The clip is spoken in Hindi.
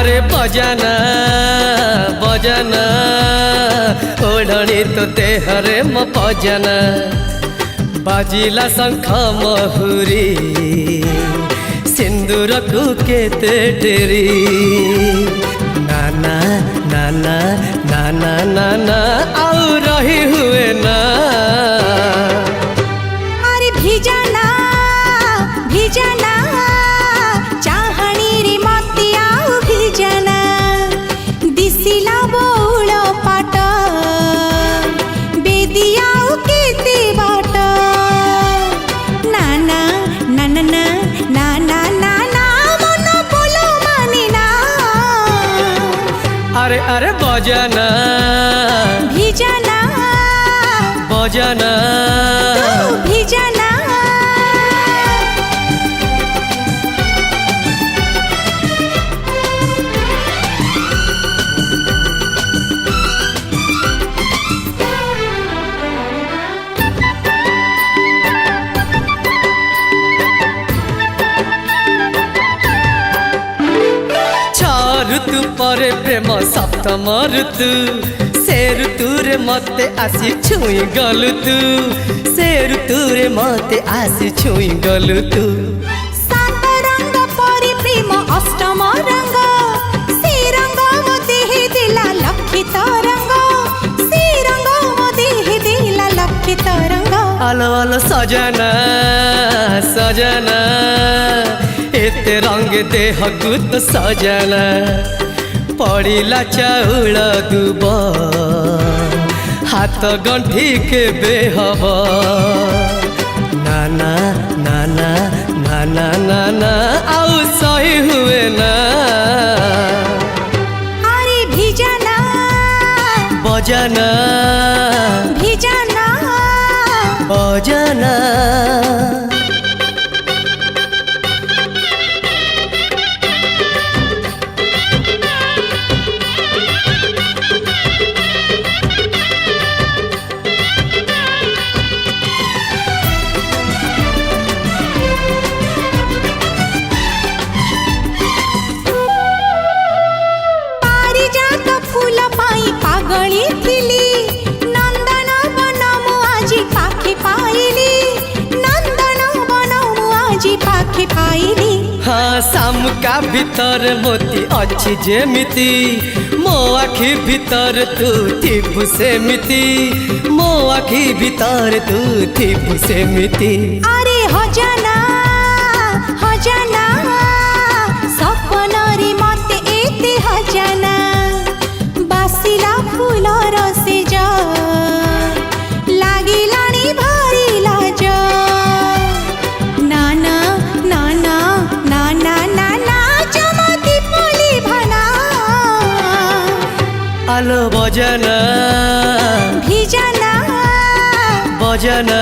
अरे बजाना बजाना ओढ़नी तो देहरे म बजाना बाजिला शंख महुरी सिंदूर को केते डेरी नाना नाना नाना नाना आउ रही हुए ना अरे भिजाना भिजाना चाहनी रे मती आउ भिजाना दिसिला बौल पाट बेदियाउ केते बाट नाना नाना नाना नाना मन बोलो मानिना अरे अरे बजाना भिजाना बजाना भिजाना ऋतु परे प्रेम सप्तम ऋतु से ऋतु रे मते आसी छुई गलु तू से ऋतु रे मते आसी छुई गलु तू सात रंग परि प्रेम अष्टम रंग से रंग मते दिला लक्षित रंग से रंग मते दिला लक्षित रंग आलो आलो सजना सजना एते रंग देह गुत सजना पड़िला चाउल दुब हाथ गंठी के बेहब नाना नाना नाना नाना आउ सही हुए ना अरे भिजाना बजाना भिजाना बजाना पागली थिली नंदन बन मु आजी पाखे पाइली नंदन बन मु आजी पाखे पाइली हाँ शामुका भीतर मोती अच्छी जेमिति मो आखि भीतर तू थिबु सेमिति मो आखि भीतर तू थिबु सेमिति अरे हजाना हजाना सपन रे मते एते हजाना बासिला फूल रसे जा लागिलानी भारी लाज नाना नाना नाना नाना चमती पोली भना आलो बजाना भिजाना बजाना